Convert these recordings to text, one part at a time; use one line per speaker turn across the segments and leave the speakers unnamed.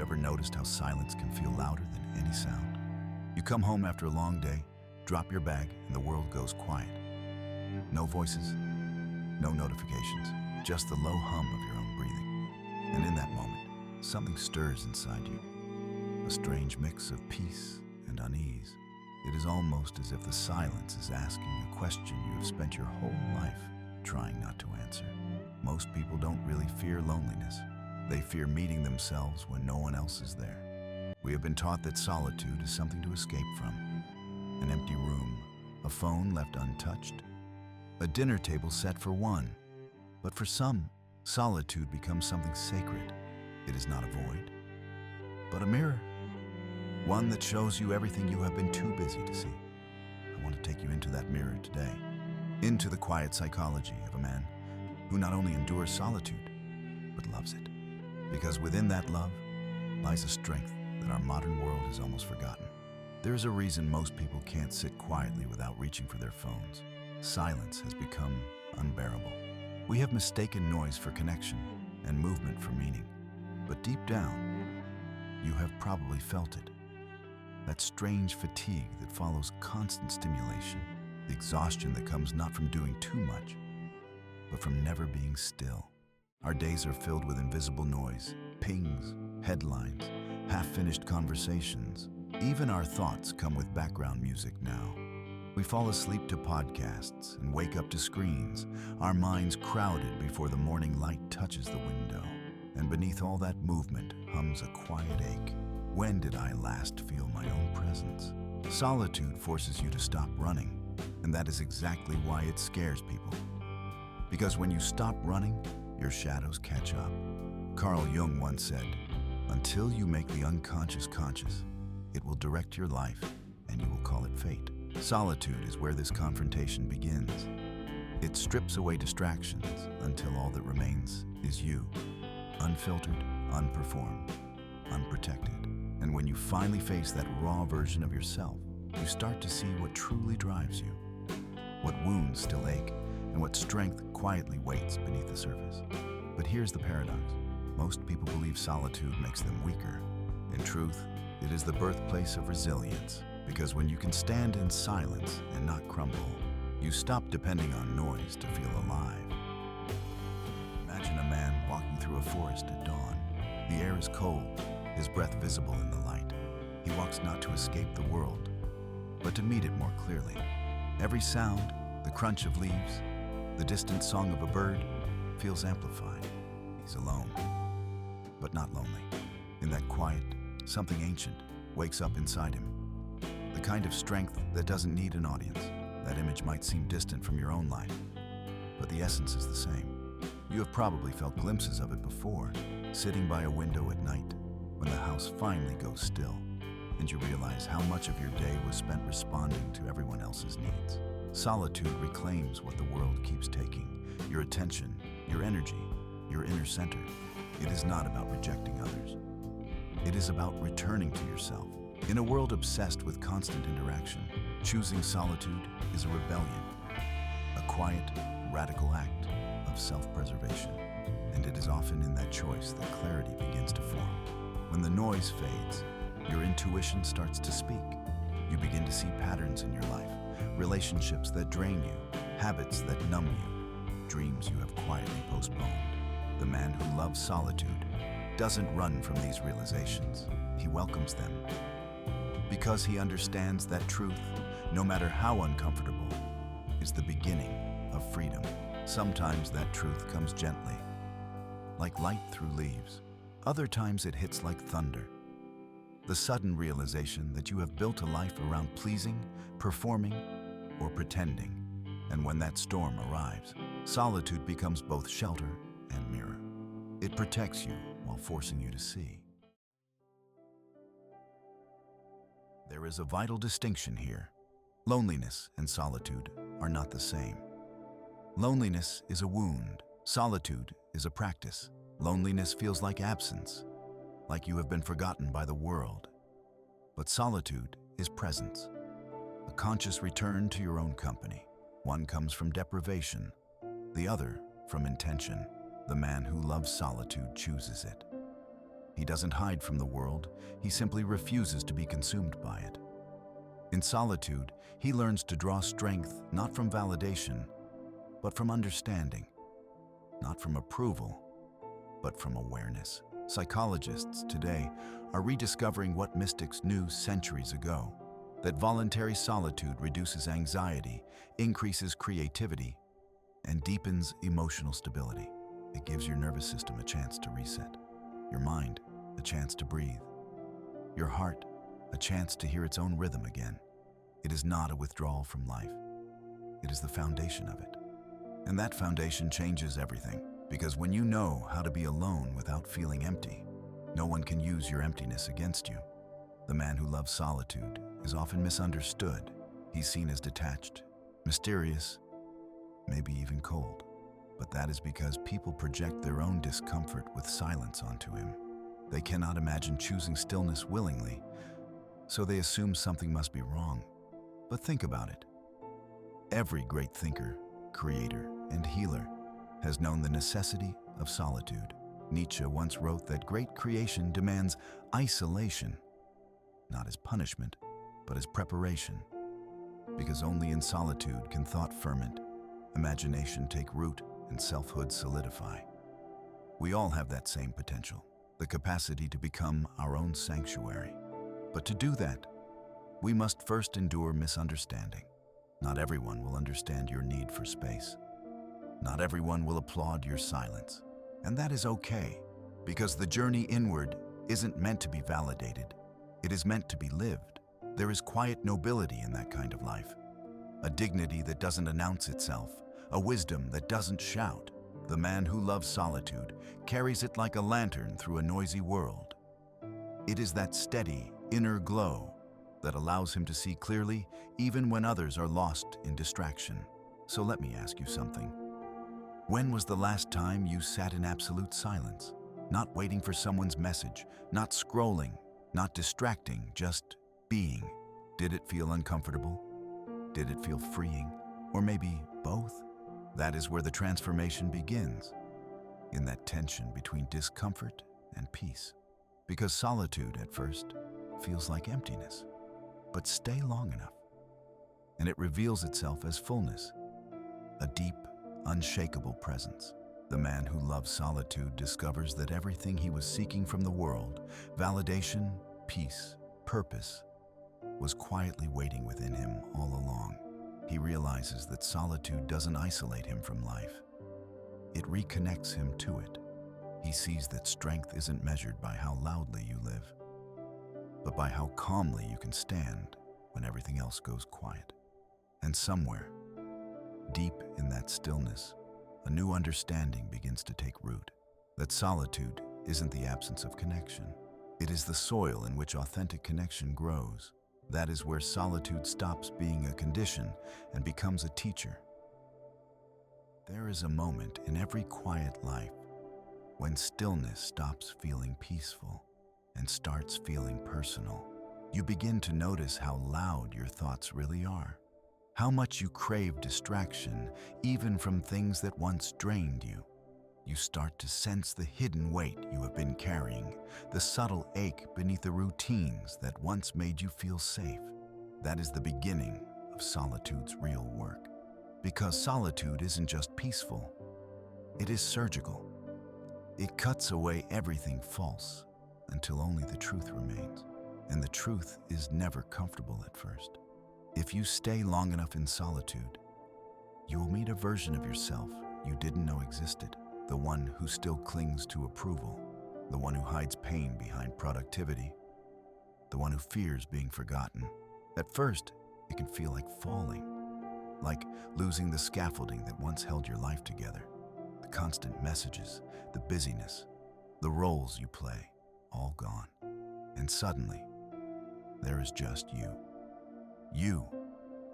you ever noticed how silence can feel louder than any sound? You come home after a long day, drop your bag, and the world goes quiet. No voices, no notifications, just the low hum of your own breathing. And in that moment, something stirs inside you, a strange mix of peace and unease. It is almost as if the silence is asking a question you have spent your whole life trying not to answer. Most people don't really fear loneliness. They fear meeting themselves when no one else is there. We have been taught that solitude is something to escape from. An empty room, a phone left untouched, a dinner table set for one. But for some, solitude becomes something sacred. It is not a void, but a mirror. One that shows you everything you have been too busy to see. I want to take you into that mirror today, into the quiet psychology of a man who not only endures solitude, but loves it. Because within that love lies a strength that our modern world has almost forgotten. There is a reason most people can't sit quietly without reaching for their phones. Silence has become unbearable. We have mistaken noise for connection and movement for meaning. But deep down, you have probably felt it. That strange fatigue that follows constant stimulation, the exhaustion that comes not from doing too much, but from never being still. Our days are filled with invisible noise, pings, headlines, half-finished conversations. Even our thoughts come with background music now. We fall asleep to podcasts and wake up to screens, our minds crowded before the morning light touches the window. And beneath all that movement hums a quiet ache. When did I last feel my own presence? Solitude forces you to stop running, and that is exactly why it scares people. Because when you stop running, your shadows catch up. Carl Jung once said, "Until you make the unconscious conscious, it will direct your life, and you will call it fate." Solitude is where this confrontation begins. It strips away distractions until all that remains is you, unfiltered, unperformed, unprotected. And when you finally face that raw version of yourself, you start to see what truly drives you, what wounds still ache, and what strength quietly waits beneath the surface. But here's the paradox. Most people believe solitude makes them weaker. In truth, it is the birthplace of resilience, because when you can stand in silence and not crumble, you stop depending on noise to feel alive. Imagine a man walking through a forest at dawn. The air is cold, his breath visible in the light. He walks not to escape the world, but to meet it more clearly. Every sound, the crunch of leaves, the distant song of a bird, feels amplified. He's alone, but not lonely. In that quiet, something ancient wakes up inside him. The kind of strength that doesn't need an audience. That image might seem distant from your own life, but the essence is the same. You have probably felt glimpses of it before, sitting by a window at night, when the house finally goes still, and you realize how much of your day was spent responding to everyone else's needs. Solitude reclaims what the world keeps taking, your attention, your energy, your inner center. It is not about rejecting others. It is about returning to yourself. In a world obsessed with constant interaction, choosing solitude is a rebellion, a quiet, radical act of self-preservation. And it is often in that choice that clarity begins to form. When the noise fades, your intuition starts to speak. You begin to see patterns in your life, relationships that drain you, habits that numb you, dreams you have quietly postponed. The man who loves solitude doesn't run from these realizations. He welcomes them. Because he understands that truth, no matter how uncomfortable, is the beginning of freedom. Sometimes that truth comes gently, like light through leaves. Other times it hits like thunder. The sudden realization that you have built a life around pleasing, performing, or pretending. And when that storm arrives, solitude becomes both shelter and mirror. It protects you while forcing you to see. There is a vital distinction here. Loneliness and solitude are not the same. Loneliness is a wound. Solitude is a practice. Loneliness feels like absence, like you have been forgotten by the world. But solitude is presence, a conscious return to your own company. One comes from deprivation, the other from intention. The man who loves solitude chooses it. He doesn't hide from the world, he simply refuses to be consumed by it. In solitude, he learns to draw strength not from validation, but from understanding, not from approval, but from awareness. Psychologists today are rediscovering what mystics knew centuries ago, that voluntary solitude reduces anxiety, increases creativity, and deepens emotional stability. It gives your nervous system a chance to reset, your mind a chance to breathe, your heart a chance to hear its own rhythm again. It is not a withdrawal from life. It is the foundation of it. And that foundation changes everything, because when you know how to be alone without feeling empty, no one can use your emptiness against you. The man who loves solitude is often misunderstood. He's seen as detached, mysterious, maybe even cold. But that is because people project their own discomfort with silence onto him. They cannot imagine choosing stillness willingly, so they assume something must be wrong. But think about it. Every great thinker, creator, and healer has known the necessity of solitude. Nietzsche once wrote that great creation demands isolation, not as punishment, but as preparation. Because only in solitude can thought ferment, imagination take root, and selfhood solidify. We all have that same potential, the capacity to become our own sanctuary. But to do that, we must first endure misunderstanding. Not everyone will understand your need for space. Not everyone will applaud your silence. And that is okay, because the journey inward isn't meant to be validated. It is meant to be lived. There is quiet nobility in that kind of life, a dignity that doesn't announce itself, a wisdom that doesn't shout. The man who loves solitude carries it like a lantern through a noisy world. It is that steady, inner glow that allows him to see clearly even when others are lost in distraction. So let me ask you something. When was the last time you sat in absolute silence? Not waiting for someone's message, not scrolling, not distracting, just being. Did it feel uncomfortable? Did it feel freeing? Or maybe both? That is where the transformation begins, in that tension between discomfort and peace. Because solitude, at first, feels like emptiness. But stay long enough, and it reveals itself as fullness, a deep, unshakable presence. The man who loves solitude discovers that everything he was seeking from the world, validation, peace, purpose, was quietly waiting within him all along. He realizes that solitude doesn't isolate him from life. It reconnects him to it. He sees that strength isn't measured by how loudly you live, but by how calmly you can stand when everything else goes quiet. And somewhere, deep in that stillness, a new understanding begins to take root. That solitude isn't the absence of connection. It is the soil in which authentic connection grows. That is where solitude stops being a condition and becomes a teacher. There is a moment in every quiet life when stillness stops feeling peaceful and starts feeling personal. You begin to notice how loud your thoughts really are, how much you crave distraction, even from things that once drained you. You start to sense the hidden weight you have been carrying, the subtle ache beneath the routines that once made you feel safe. That is the beginning of solitude's real work. Because solitude isn't just peaceful, it is surgical. It cuts away everything false until only the truth remains. And the truth is never comfortable at first. If you stay long enough in solitude, you will meet a version of yourself you didn't know existed. The one who still clings to approval, the one who hides pain behind productivity, the one who fears being forgotten. At first, it can feel like falling, like losing the scaffolding that once held your life together. The constant messages, the busyness, the roles you play, all gone. And suddenly, there is just you. You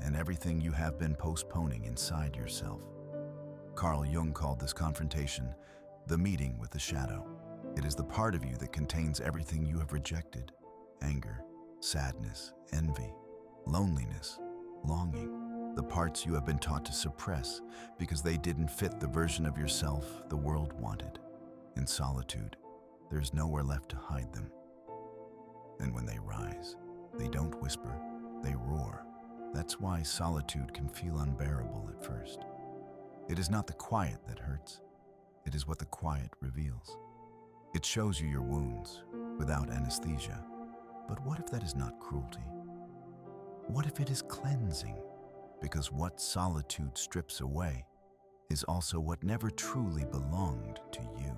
and everything you have been postponing inside yourself. Carl Jung called this confrontation the meeting with the shadow. It is the part of you that contains everything you have rejected: anger, sadness, envy, loneliness, longing. The parts you have been taught to suppress because they didn't fit the version of yourself the world wanted. In solitude, there's nowhere left to hide them. And when they rise, they don't whisper, they roar. That's why solitude can feel unbearable at first. It is not the quiet that hurts. It is what the quiet reveals. It shows you your wounds without anesthesia. But what if that is not cruelty? What if it is cleansing? Because what solitude strips away is also what never truly belonged to you.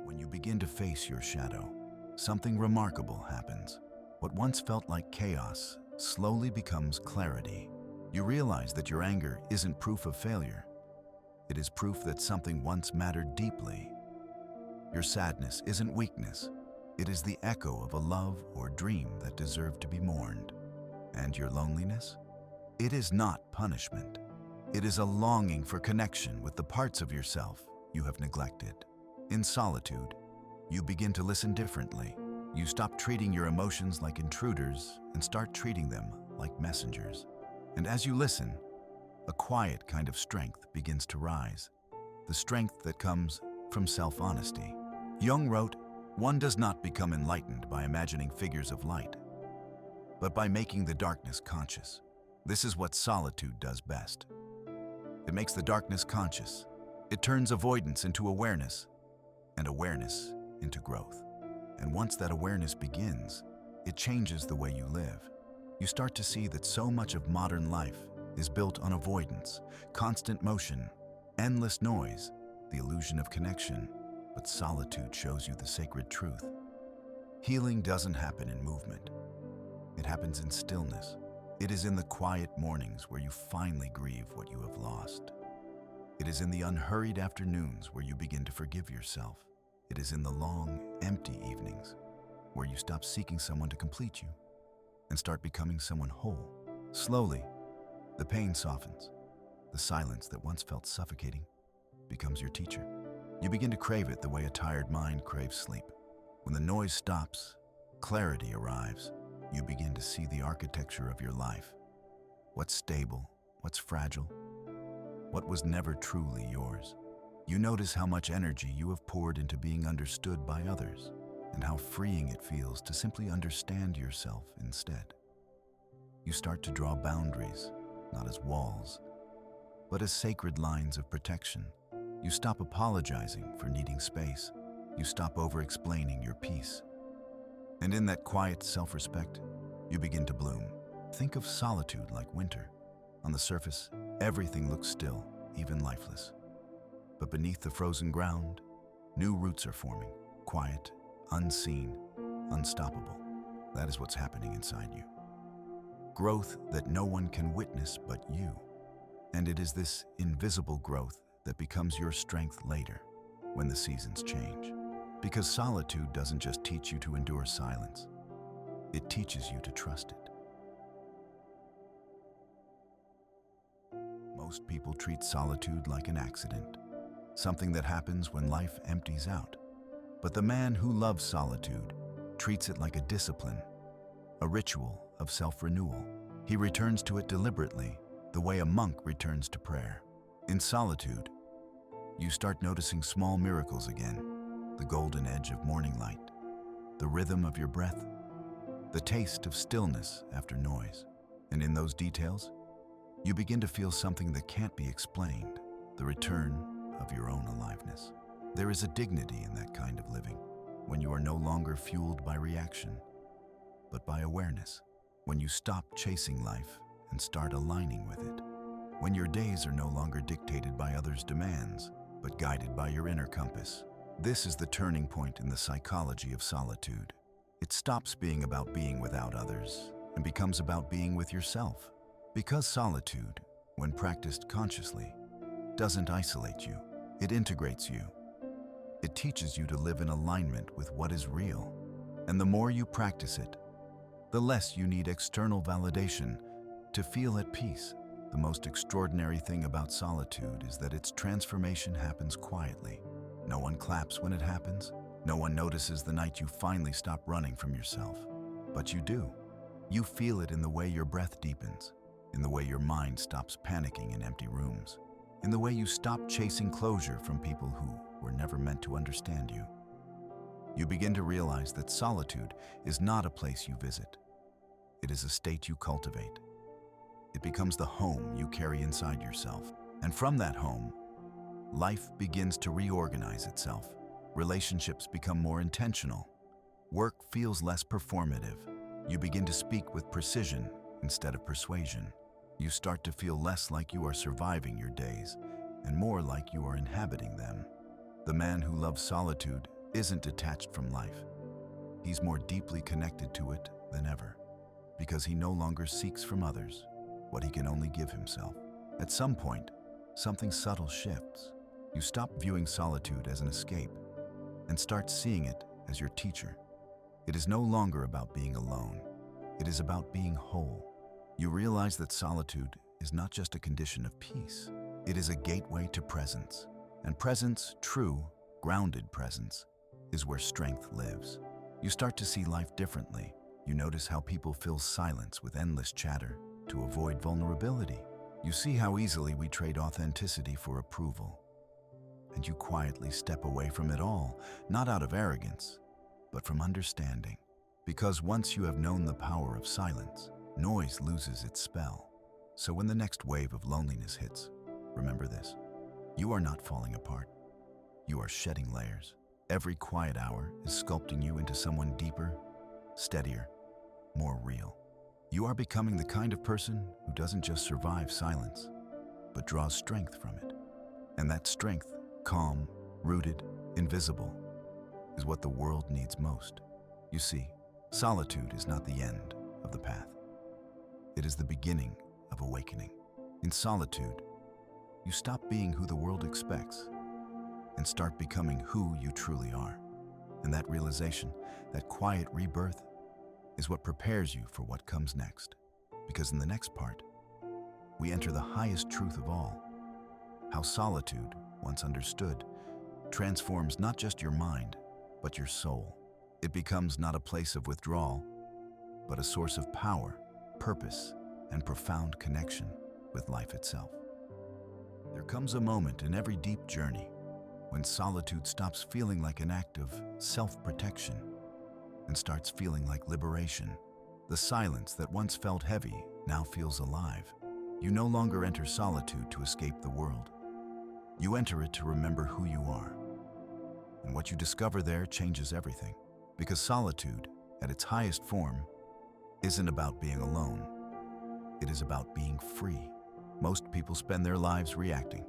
When you begin to face your shadow, something remarkable happens. What once felt like chaos slowly becomes clarity. You realize that your anger isn't proof of failure. It is proof that something once mattered deeply. Your sadness isn't weakness. It is the echo of a love or dream that deserved to be mourned. And your loneliness? It is not punishment. It is a longing for connection with the parts of yourself you have neglected. In solitude, you begin to listen differently. You stop treating your emotions like intruders and start treating them like messengers. And as you listen, a quiet kind of strength begins to rise. The strength that comes from self-honesty. Jung wrote, "One does not become enlightened by imagining figures of light, but by making the darkness conscious." This is what solitude does best. It makes the darkness conscious. It turns avoidance into awareness, and awareness into growth. And once that awareness begins, it changes the way you live. You start to see that so much of modern life is built on avoidance, constant motion, endless noise, the illusion of connection. But solitude shows you the sacred truth. Healing doesn't happen in movement. It happens in stillness. It is in the quiet mornings where you finally grieve what you have lost. It is in the unhurried afternoons where you begin to forgive yourself. It is in the long, empty evenings where you stop seeking someone to complete you and start becoming someone whole. Slowly, the pain softens. The silence that once felt suffocating becomes your teacher. You begin to crave it the way a tired mind craves sleep. When the noise stops, clarity arrives. You begin to see the architecture of your life. What's stable, what's fragile, what was never truly yours. You notice how much energy you have poured into being understood by others, and how freeing it feels to simply understand yourself instead. You start to draw boundaries, not as walls, but as sacred lines of protection. You stop apologizing for needing space. You stop over-explaining your peace. And in that quiet self-respect, you begin to bloom. Think of solitude like winter. On the surface, everything looks still, even lifeless. But beneath the frozen ground, new roots are forming, quiet, unseen, unstoppable. That is what's happening inside you. Growth that no one can witness but you. And it is this invisible growth that becomes your strength later, when the seasons change. Because solitude doesn't just teach you to endure silence, it teaches you to trust it. Most people treat solitude like an accident, something that happens when life empties out. But the man who loves solitude treats it like a discipline, a ritual of self-renewal. He returns to it deliberately, the way a monk returns to prayer. In solitude, you start noticing small miracles again, the golden edge of morning light, the rhythm of your breath, the taste of stillness after noise. And in those details, you begin to feel something that can't be explained, the return of your own aliveness. There is a dignity in that kind of living, when you are no longer fueled by reaction, but by awareness, when you stop chasing life and start aligning with it, when your days are no longer dictated by others' demands, but guided by your inner compass. This is the turning point in the psychology of solitude. It stops being about being without others and becomes about being with yourself. Because solitude, when practiced consciously, doesn't isolate you, it integrates you. It teaches you to live in alignment with what is real. And the more you practice it, the less you need external validation to feel at peace. The most extraordinary thing about solitude is that its transformation happens quietly. No one claps when it happens. No one notices the night you finally stop running from yourself. But you do. You feel it in the way your breath deepens, in the way your mind stops panicking in empty rooms, in the way you stop chasing closure from people who were never meant to understand you. You begin to realize that solitude is not a place you visit. It is a state you cultivate. It becomes the home you carry inside yourself. And from that home, life begins to reorganize itself. Relationships become more intentional. Work feels less performative. You begin to speak with precision instead of persuasion. You start to feel less like you are surviving your days and more like you are inhabiting them. The man who loves solitude isn't detached from life. He's more deeply connected to it than ever, because he no longer seeks from others what he can only give himself. At some point, something subtle shifts. You stop viewing solitude as an escape and start seeing it as your teacher. It is no longer about being alone. It is about being whole. You realize that solitude is not just a condition of peace. It is a gateway to presence. And presence, true, grounded presence, is where strength lives. You start to see life differently. You notice how people fill silence with endless chatter to avoid vulnerability. You see how easily we trade authenticity for approval. And you quietly step away from it all, not out of arrogance, but from understanding. Because once you have known the power of silence, noise loses its spell. So when the next wave of loneliness hits, remember this: you are not falling apart. You are shedding layers. Every quiet hour is sculpting you into someone deeper, steadier, more real. You are becoming the kind of person who doesn't just survive silence, but draws strength from it. And that strength, calm, rooted, invisible, is what the world needs most. You see, solitude is not the end of the path. It is the beginning of awakening. In solitude, you stop being who the world expects and start becoming who you truly are. And that realization, that quiet rebirth, is what prepares you for what comes next. Because in the next part, we enter the highest truth of all: how solitude, once understood, transforms not just your mind, but your soul. It becomes not a place of withdrawal, but a source of power, purpose, and profound connection with life itself. There comes a moment in every deep journey when solitude stops feeling like an act of self-protection and starts feeling like liberation. The silence that once felt heavy now feels alive. You no longer enter solitude to escape the world. You enter it to remember who you are. And what you discover there changes everything. Because solitude, at its highest form, isn't about being alone. It is about being free. Most people spend their lives reacting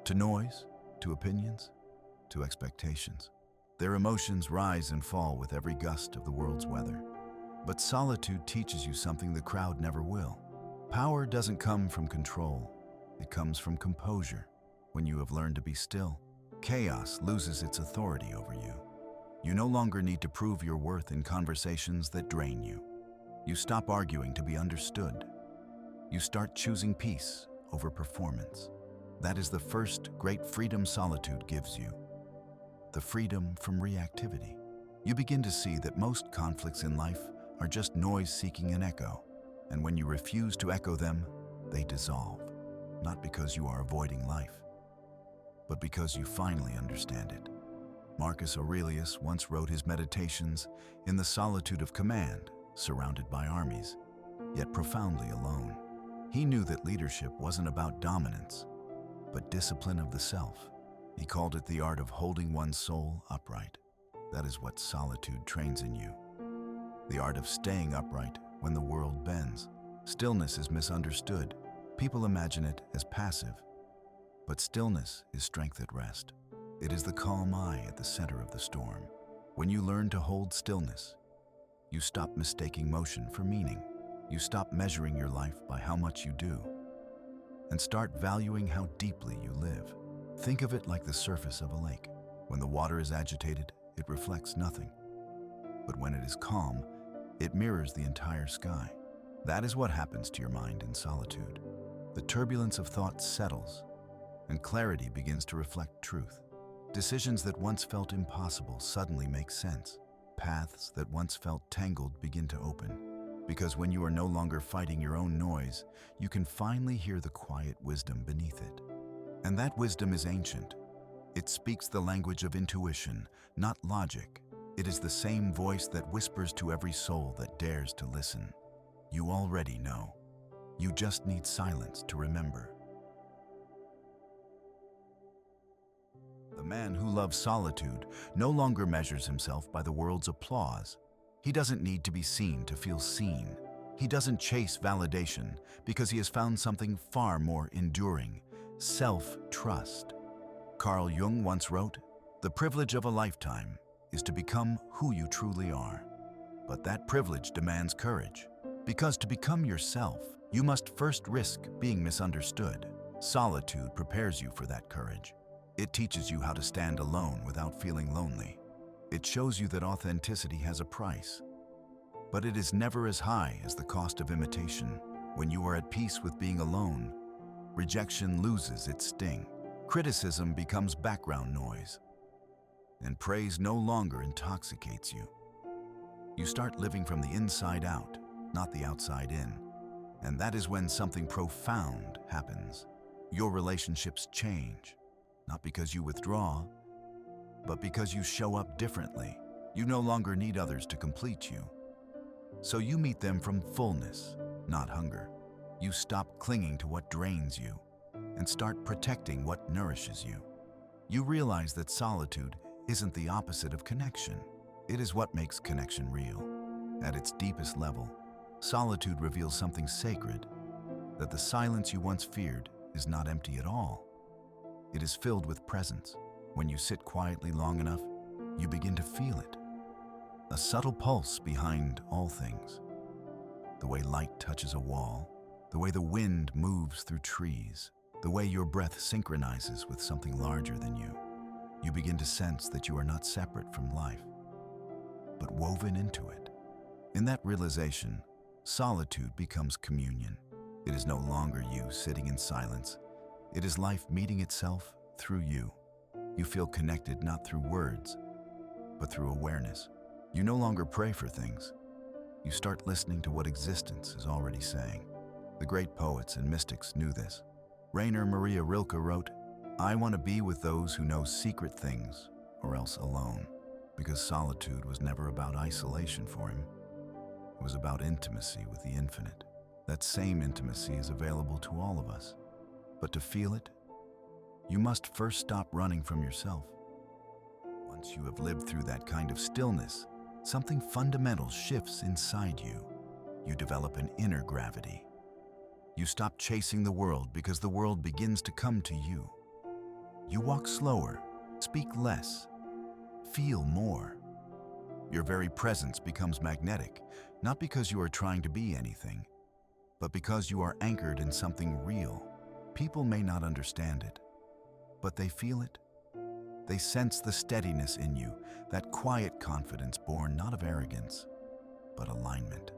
to noise, to opinions, to expectations. Their emotions rise and fall with every gust of the world's weather. But solitude teaches you something the crowd never will. Power doesn't come from control. It comes from composure. When you have learned to be still, chaos loses its authority over you. You no longer need to prove your worth in conversations that drain you. You stop arguing to be understood. You start choosing peace over performance. That is the first great freedom solitude gives you. The freedom from reactivity. You begin to see that most conflicts in life are just noise seeking an echo. And when you refuse to echo them, they dissolve. Not because you are avoiding life, but because you finally understand it. Marcus Aurelius once wrote his meditations in the solitude of command, surrounded by armies, yet profoundly alone. He knew that leadership wasn't about dominance, but discipline of the self. He called it the art of holding one's soul upright. That is what solitude trains in you. The art of staying upright when the world bends. Stillness is misunderstood. People imagine it as passive, but stillness is strength at rest. It is the calm eye at the center of the storm. When you learn to hold stillness, you stop mistaking motion for meaning. You stop measuring your life by how much you do, and start valuing how deeply you live. Think of it like the surface of a lake. When the water is agitated, it reflects nothing. But when it is calm, it mirrors the entire sky. That is what happens to your mind in solitude. The turbulence of thought settles, and clarity begins to reflect truth. Decisions that once felt impossible suddenly make sense. Paths that once felt tangled begin to open. Because when you are no longer fighting your own noise, you can finally hear the quiet wisdom beneath it. And And that wisdom is ancient. It speaks the language of intuition, not logic. It is the same voice that whispers to every soul that dares to listen. You already know. You just need silence to remember. The man who loves solitude no longer measures himself by the world's applause. He doesn't need to be seen to feel seen. He doesn't chase validation because he has found something far more enduring: self-trust. Carl Jung once wrote, "The privilege of a lifetime is to become who you truly are." But that privilege demands courage, because to become yourself, you must first risk being misunderstood. Solitude prepares you for that courage. It teaches you how to stand alone without feeling lonely. It shows you that authenticity has a price, but it is never as high as the cost of imitation. When you are at peace with being alone, rejection loses its sting. Criticism becomes background noise, and praise no longer intoxicates you. You start living from the inside out, not the outside in. And that is when something profound happens. Your relationships change, not because you withdraw, but because you show up differently. You no longer need others to complete you. So you meet them from fullness, not hunger. You stop clinging to what drains you and start protecting what nourishes you. You realize that solitude isn't the opposite of connection. It is what makes connection real. At its deepest level, solitude reveals something sacred, that the silence you once feared is not empty at all. It is filled with presence. When you sit quietly long enough, you begin to feel it. A subtle pulse behind all things. The way light touches a wall, the way the wind moves through trees, the way your breath synchronizes with something larger than you. You begin to sense that you are not separate from life, but woven into it. In that realization, solitude becomes communion. It is no longer you sitting in silence. It is life meeting itself through you. You feel connected not through words, but through awareness. You no longer pray for things. You start listening to what existence is already saying. The great poets and mystics knew this. Rainer Maria Rilke wrote, "I want to be with those who know secret things, or else alone," because solitude was never about isolation for him. It was about intimacy with the infinite. That same intimacy is available to all of us. But to feel it, you must first stop running from yourself. Once you have lived through that kind of stillness, something fundamental shifts inside you. You develop an inner gravity. You stop chasing the world because the world begins to come to you. You walk slower, speak less, feel more. Your very presence becomes magnetic, not because you are trying to be anything, but because you are anchored in something real. People may not understand it, but they feel it. They sense the steadiness in you, that quiet confidence born not of arrogance, but alignment.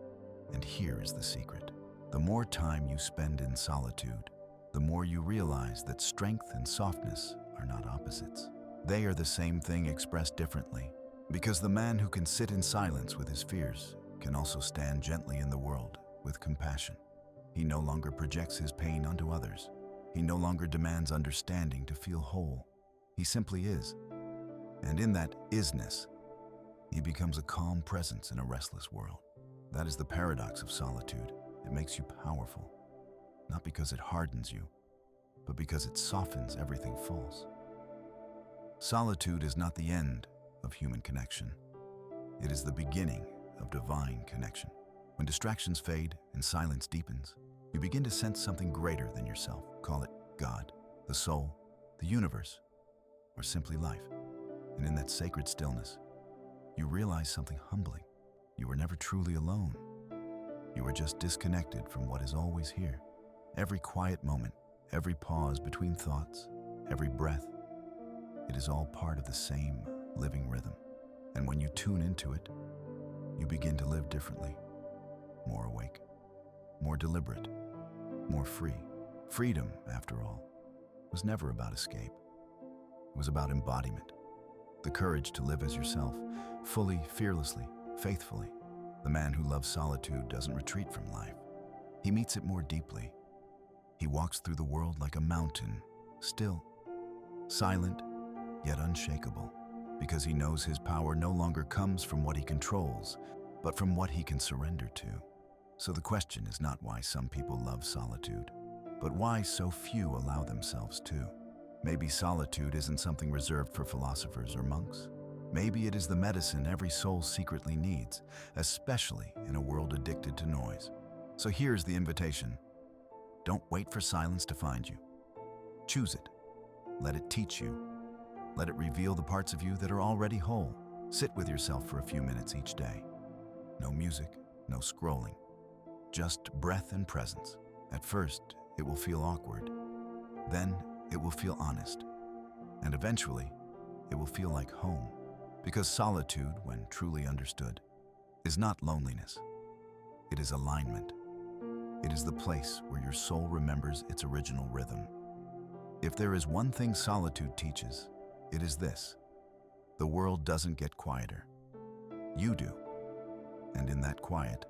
And here is the secret. The more time you spend in solitude, the more you realize that strength and softness are not opposites. They are the same thing expressed differently, because the man who can sit in silence with his fears can also stand gently in the world with compassion. He no longer projects his pain onto others. He no longer demands understanding to feel whole. He simply is. And in that isness, he becomes a calm presence in a restless world. That is the paradox of solitude. It makes you powerful, not because it hardens you, but because it softens everything false. Solitude is not the end of human connection. It is the beginning of divine connection. When distractions fade and silence deepens, you begin to sense something greater than yourself. Call it God, the soul, the universe, or simply life. And in that sacred stillness, you realize something humbling. You were never truly alone. You were just disconnected from what is always here. Every quiet moment, every pause between thoughts, every breath, it is all part of the same living rhythm. And when you tune into it, you begin to live differently, more awake, more deliberate, more free. Freedom, after all, was never about escape. It was about embodiment, the courage to live as yourself, fully, fearlessly, faithfully. The man who loves solitude doesn't retreat from life. He meets it more deeply. He walks through the world like a mountain, still, silent, yet unshakable, because he knows his power no longer comes from what he controls, but from what he can surrender to. So the question is not why some people love solitude, but why so few allow themselves to. Maybe solitude isn't something reserved for philosophers or monks. Maybe it is the medicine every soul secretly needs, especially in a world addicted to noise. So here's the invitation. Don't wait for silence to find you. Choose it. Let it teach you. Let it reveal the parts of you that are already whole. Sit with yourself for a few minutes each day. No music, no scrolling. Just breath and presence. At first, it will feel awkward. Then, it will feel honest. And eventually, it will feel like home. Because solitude, when truly understood, is not loneliness. It is alignment. It is the place where your soul remembers its original rhythm. If there is one thing solitude teaches, it is this: the world doesn't get quieter. You do. And in that quiet,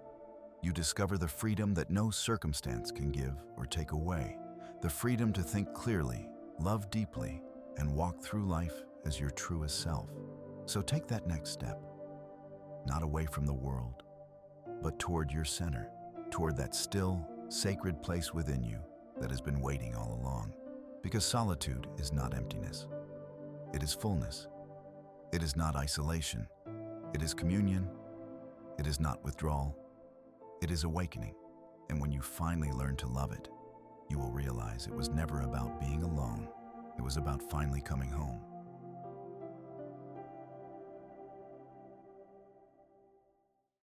you discover the freedom that no circumstance can give or take away. The freedom to think clearly, love deeply, and walk through life as your truest self. So take that next step, not away from the world, but toward your center, toward that still, sacred place within you that has been waiting all along. Because solitude is not emptiness. It is fullness. It is not isolation. It is communion. It is not withdrawal. It is awakening. And when you finally learn to love it, you will realize it was never about being alone. It was about finally coming home.